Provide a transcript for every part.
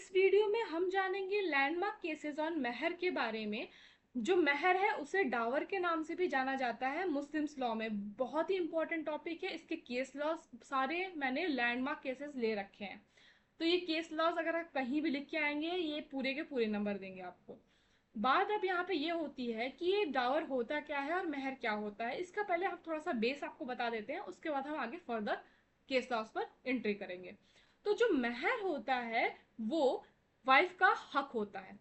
इस वीडियो में हम जानेंगे लैंडमार्क केसेस ऑन मेहर के बारे में। जो मेहर है उसे डावर के नाम से भी जाना जाता है मुस्लिम्स लॉ में। बहुत ही इंपॉर्टेंट टॉपिक है, इसके केस लॉ सारे मैंने लैंडमार्क केसेस ले रखे हैं। तो ये केस लॉज अगर आप कहीं भी लिख के आएंगे ये पूरे के पूरे नंबर देंगे आपको। बात अब यहाँ पे ये होती है कि ये डावर होता क्या है और मेहर क्या होता है। इसका पहले हम थोड़ा सा बेस आपको बता देते हैं, उसके बाद हम आगे फर्दर केस लॉस पर एंट्री करेंगे। तो जो मेहर होता है वो वाइफ का हक होता है।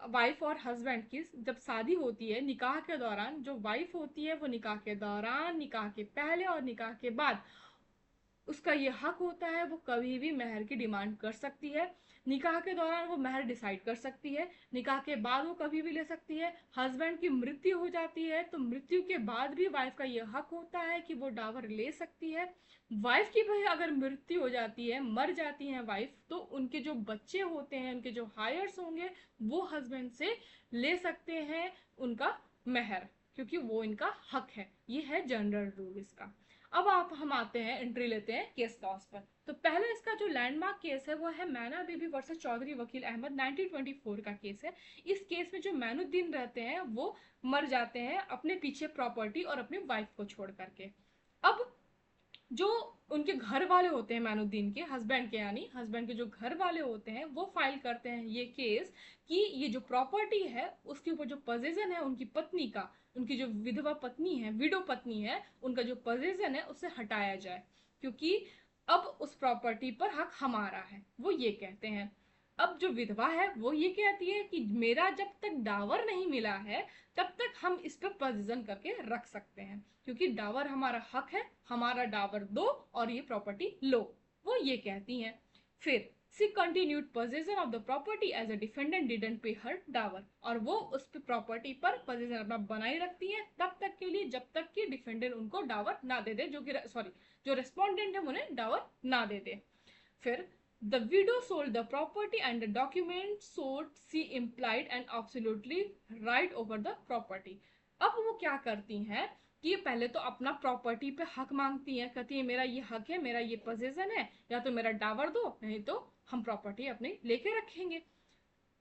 वाइफ और हस्बैंड की जब शादी होती है निकाह के दौरान, जो वाइफ होती है वो निकाह के दौरान, निकाह के पहले और निकाह के बाद उसका ये हक होता है, वो कभी भी मेहर की डिमांड कर सकती है। निकाह के दौरान वो मेहर डिसाइड कर सकती है, निकाह के बाद वो कभी भी ले सकती है। हस्बैंड की मृत्यु हो जाती है तो मृत्यु के बाद भी वाइफ का ये हक होता है कि वो डावर ले सकती है। वाइफ की भी अगर मृत्यु हो जाती है, मर जाती है वाइफ, तो उनके जो बच्चे होते हैं, उनके जो हायर्स होंगे, वो हस्बैंड से ले सकते हैं उनका मेहर, क्योंकि वो इनका हक है। ये है जनरल रूल इसका। अब आप हम आते हैं, एंट्री लेते हैं केस लॉस पर। तो पहला इसका जो लैंडमार्क केस है वो है मैना बीबी वर्सेस चौधरी वकील अहमद 1924 का केस है। इस केस में जो मैनुद्दीन रहते हैं वो मर जाते हैं अपने पीछे प्रॉपर्टी और अपनी वाइफ को छोड़ करके। अब जो उनके घर वाले होते हैं मैनुद्दीन के हस्बैंड के, यानी हस्बैंड के जो घर वाले होते हैं, वो फाइल करते हैं ये केस कि ये जो प्रॉपर्टी है उसके ऊपर जो पोजीशन है उनकी पत्नी का, उनकी जो विधवा पत्नी है, विडो पत्नी है, उनका जो पोजीशन है उसे हटाया जाए, क्योंकि अब उस प्रॉपर्टी पर हक हमारा है, वो ये कहते हैं। अब जो विधवा है वो ये कहती है कि मेरा जब तक डावर नहीं मिला है तब तक हम इस पर पोजीशन करके रख सकते हैं, क्योंकि डावर हमारा हक है, हमारा डावर दो और ये प्रॉपर्टी लो, वो ये कहती हैं। फिर she continued position of the property as a defendant didn't pay her Dawar, और वो उस प्रॉपर्टी पर पोजीशन अपना बनाई रखती है तब तक के लिए जब तक कि डिफेंडेंट उनको डावर ना दे दे, जो कि सॉरी जो रेस्पोंडेंट है उन्हें डावर ना दे दे। फिर the widow sold the property and the document showed she implied an absolutely right over the property। अब वो क्या करती हैं कि पहले तो अपना प्रॉपर्टी पे हक मांगती हैं, कहती है मेरा ये हक है, मेरा ये पोजीशन है, या तो मेरा डावर दो नहीं तो हम प्रॉपर्टी अपनी लेके रखेंगे।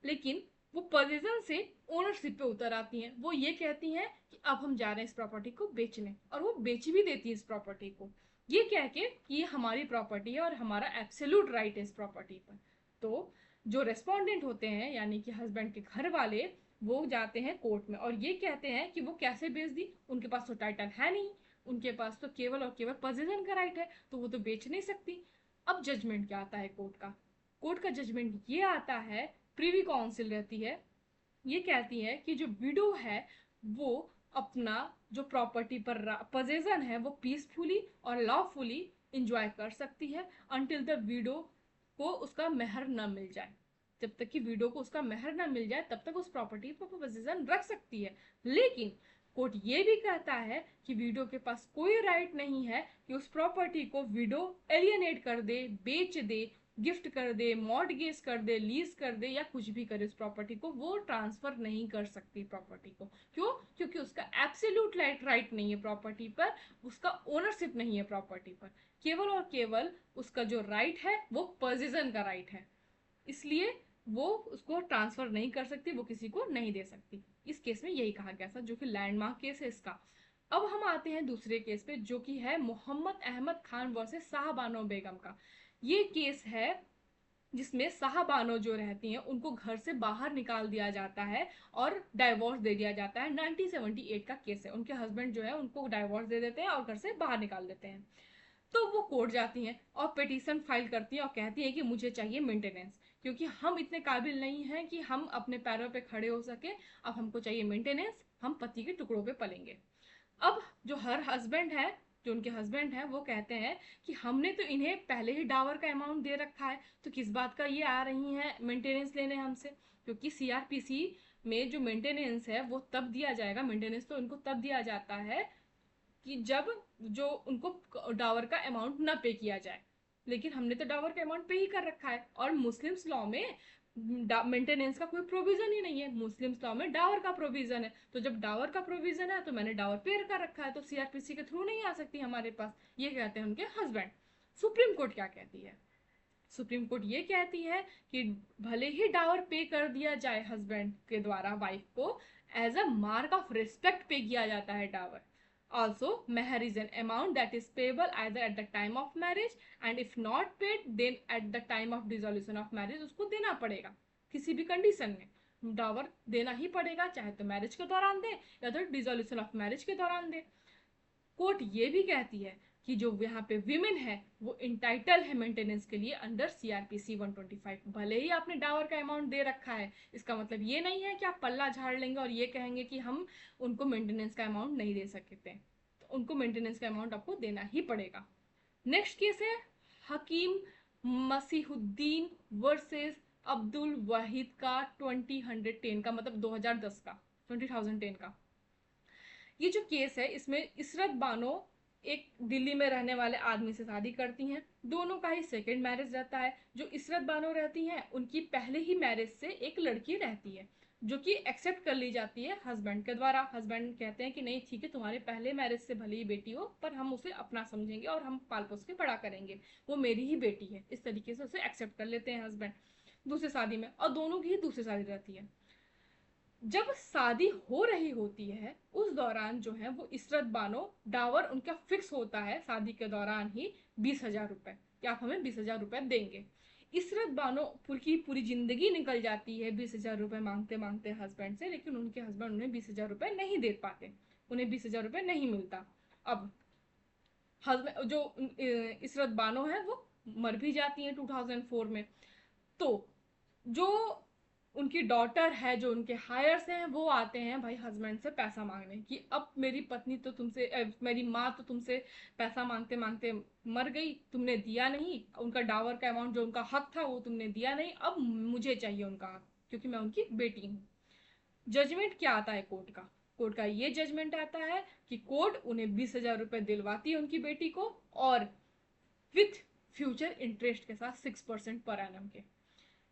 लेकिन वो पोजीशन से ओनरशिप पे उतर आती हैं। वो ये कहती हैं कि अब हम जा रहे हैं इस प्रॉपर्टी को बेचने, और वो बेच भी देती है इस प्रॉपर्टी को, ये कह के कि ये हमारी प्रॉपर्टी है और हमारा एब्सोल्यूट राइट है इस प्रॉपर्टी पर। तो जो रेस्पोंडेंट होते हैं यानी कि हस्बैंड के घर वाले, वो जाते हैं कोर्ट में और ये कहते हैं कि वो कैसे बेच दी, उनके पास तो टाइटल है नहीं, उनके पास तो केवल और केवल पोजीशन का राइट है, तो वो तो बेच नहीं सकती। अब जजमेंट क्या आता है कोर्ट का? कोर्ट का जजमेंट ये आता है, प्रीवी काउंसिल रहती है, ये कहती है कि जो विडो है वो अपना जो प्रॉपर्टी पर पोजेशन है वो पीसफुली और लॉफुली इंजॉय कर सकती है अंटिल द विडो को उसका मेहर न मिल जाए। जब तक कि विडो को उसका मेहर न मिल जाए तब तक उस प्रॉपर्टी पर पोजेशन रख सकती है। लेकिन कोर्ट ये भी कहता है कि विडो के पास कोई राइट नहीं है कि उस प्रॉपर्टी को विडो एलियनेट कर दे, बेच दे, गिफ्ट कर दे, मॉर्टगेज कर दे, लीज कर दे, या कुछ भी करे उस प्रॉपर्टी को, वो ट्रांसफर नहीं कर सकती प्रॉपर्टी को। क्यों? क्योंकि उसका एब्सोल्यूट राइट नहीं है प्रॉपर्टी पर, उसका ओनरशिप नहीं है प्रॉपर्टी पर, केवल और केवल उसका जो राइट है वो पोजीशन का राइट है, इसलिए वो उसको ट्रांसफर नहीं कर सकती, वो किसी को नहीं दे सकती। इस केस में यही कहा गया था, जो कि लैंडमार्क केस है इसका। अब हम आते हैं दूसरे केस पे, जो कि है मोहम्मद अहमद खान वर्सेस साहबानो बेगम का। ये केस है जिसमें साहबानो जो रहती हैं उनको घर से बाहर निकाल दिया जाता है और डाइवोर्स दे दिया जाता है। 1978 का केस है, उनके हस्बैंड जो है उनको डाइवोर्स दे देते हैं और घर से बाहर निकाल देते हैं। तो वो कोर्ट जाती हैं और पिटीशन फाइल करती हैं और कहती हैं कि मुझे चाहिए मेंटेनेंस, क्योंकि हम इतने काबिल नहीं हैं कि हम अपने पैरों पे खड़े हो सके, अब हमको चाहिए मेंटेनेंस, हम पति के टुकड़ों पे पलेंगे। अब जो हर हस्बैंड है, जो उनके हस्बैंड हैं, वो कहते हैं कि हमने तो इन्हें पहले ही डावर का अमाउंट दे रखा है, तो किस बात का ये आ रही हैं मेंटेनेंस लेने हमसे। क्योंकि सीआरपीसी में जो मेंटेनेंस है वो तब दिया जाएगा, मेंटेनेंस तो उनको तब दिया जाता है कि जब जो उनको डावर का अमाउंट ना पे किया जाए। लेकिन हमने तो डावर का अमाउंट पे ही कर रखा है, और मुस्लिम्स लॉ में मेंटेनेंस का कोई प्रोविजन ही नहीं है, मुस्लिम्स लॉ में डावर का प्रोविजन है। तो जब डावर का प्रोविजन है तो मैंने डावर पे कर रखा है, तो सीआरपीसी के थ्रू नहीं आ सकती हमारे पास, ये कहते हैं उनके हस्बैंड। सुप्रीम कोर्ट क्या कहती है? सुप्रीम कोर्ट ये कहती है कि भले ही डावर पे कर दिया जाए हस्बैंड के द्वारा वाइफ को, as a mark of respect pay किया जाता है Dawar. Also, meher is an amount that is payable either at the time of marriage and if not paid then at the time of dissolution of marriage उसको देना पड़ेगा किसी भी condition में. डावर देना ही पड़ेगा, चाहे तो मैरिज के दौरान दे या तो डिसोल्यूशन ऑफ मैरिज के दौरान दे. कोर्ट ये भी कहती है कि जो यहाँ पे विमेन है वो इंटाइटल है मेंटेनेंस के लिए अंडर सीआरपीसी 125. भले ही आपने डावर का अमाउंट दे रखा है, इसका मतलब ये नहीं है कि आप पल्ला झाड़ लेंगे और ये कहेंगे कि हम उनको मेंटेनेंस का अमाउंट नहीं दे सकते. तो उनको मेंटेनेंस का अमाउंट आपको देना ही पड़ेगा. नेक्स्ट केस है हकीम मसीहुद्दीन वर्सेस अब्दुल वाहिद का 2010 का, मतलब 2010 का, 2010 का. ये जो केस है इसमें इशरत बानो एक दिल्ली में रहने वाले आदमी से शादी करती हैं. दोनों का ही सेकंड मैरिज रहता है. जो इशरत बानो रहती हैं उनकी पहले ही मैरिज से एक लड़की रहती है जो कि एक्सेप्ट कर ली जाती है हस्बैंड के द्वारा. हस्बैंड कहते हैं कि नहीं ठीक है, तुम्हारे पहले मैरिज से भले ही बेटी हो पर हम उसे अपना समझेंगे और हम पाल पोस के बड़ा करेंगे, वो मेरी ही बेटी है. इस तरीके से उसे एक्सेप्ट कर लेते हैं हस्बैंड दूसरी शादी में, और दोनों की ही दूसरी शादी रहती है. जब शादी हो रही होती है उस दौरान जो है वो इशरत बानो डावर उनका फिक्स होता है शादी के दौरान ही 20,000 रुपए कि आप हमें 20,000 रुपए देंगे. इशरत बानो पूरी पूरी जिंदगी निकल जाती है 20,000 रुपए मांगते मांगते हस्बैंड से, लेकिन उनके हस्बैंड उन्हें 20,000 रुपए नहीं दे पाते, उन्हें 20,000 रुपए नहीं मिलता. अब हस्बैंड जो इशरत बानो है वो मर भी जाती है 2004 में. तो जो उनकी डॉटर है, जो उनके हायर्स हैं, वो आते हैं भाई हस्बैंड से पैसा मांगने कि अब मेरी पत्नी तो तुमसे मेरी माँ तो तुमसे पैसा मांगते मांगते मर गई, तुमने दिया नहीं, उनका डावर का अमाउंट जो उनका हक था वो तुमने दिया नहीं, अब मुझे चाहिए उनका हक क्योंकि मैं उनकी बेटी हूँ. जजमेंट क्या आता है कोर्ट का? कोर्ट का ये जजमेंट आता है कि कोर्ट उन्हें 20,000 रुपए दिलवाती है उनकी बेटी को, और विथ फ्यूचर इंटरेस्ट के साथ 6% पर एनम के.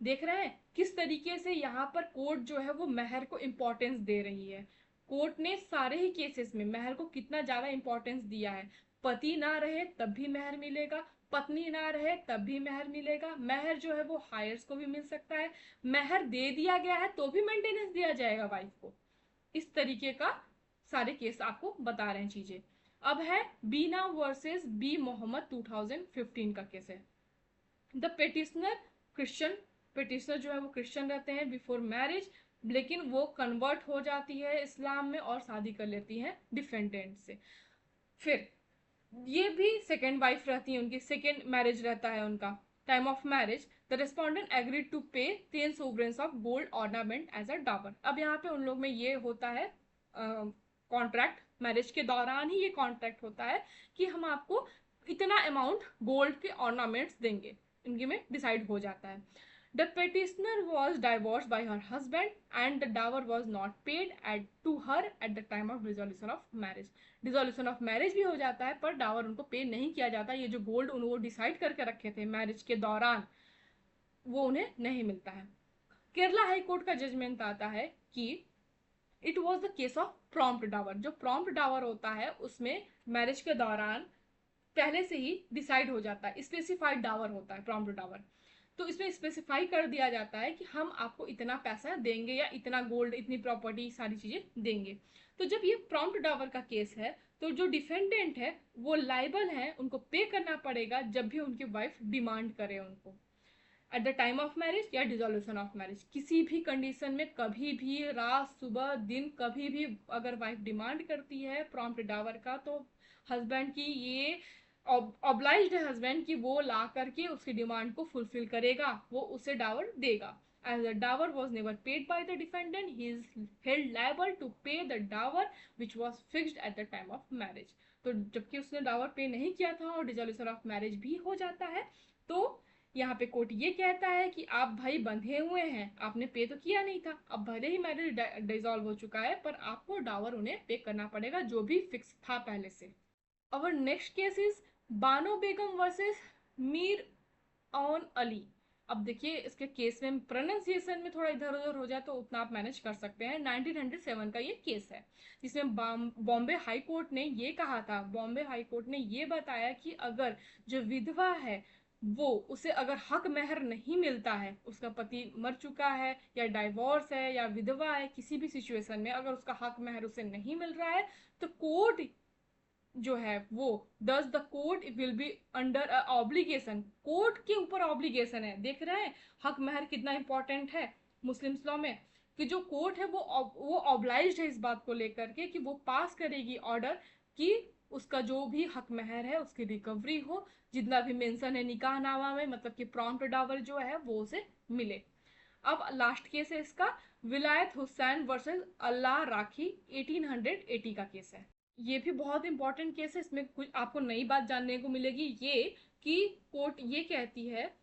देख रहे हैं किस तरीके से यहाँ पर कोर्ट जो है वो मेहर को इम्पोर्टेंस दे रही है. कोर्ट ने सारे ही केसेस में मेहर को कितना ज्यादा इम्पोर्टेंस दिया है. पति ना रहे तब भी मेहर मिलेगा, पत्नी ना रहे तब भी मेहर मिलेगा. मेहर जो है वो हायर्स को भी मिल सकता है, मेहर दे दिया गया है तो भी मेंटेनेंस दिया जाएगा वाइफ को. इस तरीके का सारे केस आपको बता रहे हैं चीजें. अब है बीना वर्सेस बी मोहम्मद 2015 का केस है. द पेटिशनर क्रिश्चियन, पेटिशनर जो है वो क्रिश्चियन रहते हैं बिफोर मैरिज, लेकिन वो कन्वर्ट हो जाती है इस्लाम में और शादी कर लेती है डिफेंडेंट से. फिर ये भी सेकेंड वाइफ रहती है, उनकी सेकेंड मैरिज रहता है उनका. Time of marriage the respondent agreed to pay 10 sovereigns of gold ornament as a dower. अब यहाँ पे उन लोग में ये होता है कॉन्ट्रैक्ट, मैरिज के दौरान ही ये कॉन्ट्रैक्ट होता है कि हम आपको इतना अमाउंट गोल्ड के ऑर्नामेंट्स देंगे, इनके में डिसाइड हो जाता है. The petitioner was divorced by her husband and the dower was not paid to her at the time of dissolution of marriage. Dissolution of marriage भी हो जाता है पर डावर उनको पे नहीं किया जाता. ये जो गोल्ड उनको डिसाइड करके रखे थे मैरिज के दौरान वो उन्हें नहीं मिलता है. केरला हाई कोर्ट का जजमेंट आता है कि it was the case of prompt dower. जो प्रॉम्प्ट डावर होता है उसमें मैरिज के दौरान पहले से ही डिसाइड हो जाता है, स्पेसिफाइड डावर होता है प्रॉम्प्ट डावर. तो इसमें स्पेसिफाई कर दिया जाता है कि हम आपको इतना पैसा देंगे या इतना गोल्ड, इतनी प्रॉपर्टी, सारी चीजें देंगे. तो जब ये प्रॉम्प्ट डावर का केस है तो जो डिफेंडेंट है वो लाइबल है, उनको पे करना पड़ेगा जब भी उनकी वाइफ डिमांड करे उनको at the time of marriage या डिसोल्यूशन ऑफ मैरिज. किसी भी कंडीशन में कभी भी, रात सुबह दिन, कभी भी अगर वाइफ डिमांड करती है प्रॉम्प्ट डावर का तो हस्बैंड की ये ऑब्लाइज्ड है हस्बैंड कि वो ला करके उसकी डिमांड को फुलफिल करेगा, वो उसे डावर देगा. As the dower was never paid by the defendant, he is held liable to pay the dower which was fixed at the time of marriage. तो जबकि उसने डावर पे नहीं किया था और डिसोल्यूशन ऑफ मैरिज भी हो जाता है, तो यहाँ पे कोर्ट ये कहता है कि आप भाई बंधे हुए हैं, आपने पे तो किया नहीं था, अब भले ही मैरिज डिसॉल्व हो चुका है पर आपको डावर उन्हें पे करना पड़ेगा जो भी फिक्स था पहले से. Our next case is Bano Begum versus Mir on Ali. अब देखिए इसके केस में प्रोनाउंसिएशन में थोड़ा इधर उधर हो जाए तो उतना आप मैनेज कर सकते हैं. 1907 का ये केस है जिसमें बॉम्बे हाई कोर्ट ने ये कहा था, बॉम्बे हाई कोर्ट ने ये बताया कि अगर जो विधवा है वो उसे अगर हक महर नहीं मिलता है, उसका पति मर चुका है या डाइवोर्स है या विधवा है, किसी भी सिचुएशन में अगर उसका हक महर उसे नहीं मिल रहा है, तो कोर्ट जो है वो दस the court will be under obligation, court के ऊपर ऑब्लिगेशन है। देख रहे हैं हक महर कितना इंपॉर्टेंट है मुस्लिम लॉ में, कि जो कोर्ट है वो ऑब्लाइज्ड है इस बात को लेकर के कि वो पास करेगी ऑर्डर कि उसका जो भी हक महर है उसकी रिकवरी हो, जितना भी मेंशन है निकाह नामा में, मतलब कि प्रॉम्प्ट डावर जो है वो उसे मिले। अब लास्ट केस है इसका, विलायत हुसैन वर्सेस अल्लाह राखी, 1880 का केस है। ये भी बहुत इंपॉर्टेंट केस है, इसमें कुछ आपको नई बात जानने को मिलेगी, ये कि कोर्ट ये कहती है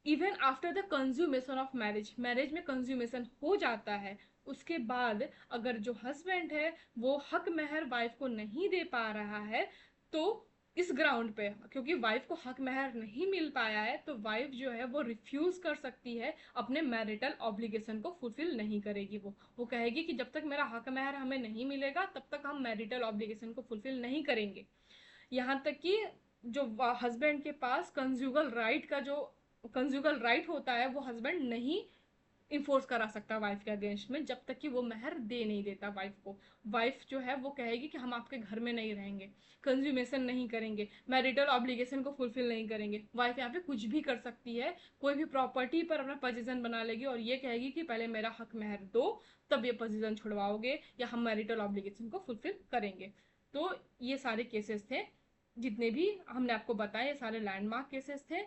even after the consummation of marriage, marriage में कंज्यूमेशन हो जाता है, उसके बाद अगर जो हस्बैंड है वो हक महर वाइफ को नहीं दे पा रहा है, तो इस ग्राउंड पे क्योंकि वाइफ को हक महर नहीं मिल पाया है, तो वाइफ जो है वो रिफ्यूज कर सकती है, अपने मैरिटल ऑब्लिगेशन को फुलफिल नहीं करेगी। वो कहेगी कि जब तक मेरा हक महर हमें नहीं मिलेगा तब तक हम मैरिटल ऑब्लिगेशन को फुलफिल नहीं करेंगे। यहाँ तक कि जो हस्बैंड के पास कंजुगल राइट का जो कंजुगल राइट होता है वो हस्बैंड नहीं इन्फोर्स करा सकता वाइफ के अगेंस्ट में, जब तक कि वो महर दे नहीं देता वाइफ को। वाइफ जो है वो कहेगी कि हम आपके घर में नहीं रहेंगे, कंज्यूमेशन नहीं करेंगे, मैरिटल ऑब्लिगेशन को फुलफिल नहीं करेंगे। वाइफ यहाँ पे कुछ भी कर सकती है, कोई भी प्रॉपर्टी पर अपना पोजीशन बना लेगी और ये कहेगी कि पहले मेरा हक महर दो, तब ये पोजीशन छुड़वाओगे या हम मैरिटल ऑब्लिगेशन को फुलफिल करेंगे। तो ये सारे केसेस थे, जितने भी हमने आपको बताए ये सारे लैंडमार्क केसेस थे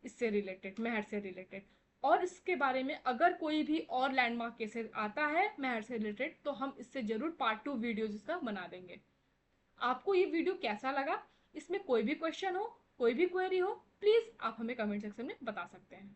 इससे रिलेटेड, मेहर से रिलेटेड। और इसके बारे में अगर कोई भी और लैंडमार्क केसेस आता है मेहर से रिलेटेड, तो हम इससे जरूर पार्ट 2 वीडियोज इसका बना देंगे। आपको ये वीडियो कैसा लगा, इसमें कोई भी क्वेश्चन हो, कोई भी क्वेरी हो, प्लीज आप हमें कमेंट सेक्शन में बता सकते हैं।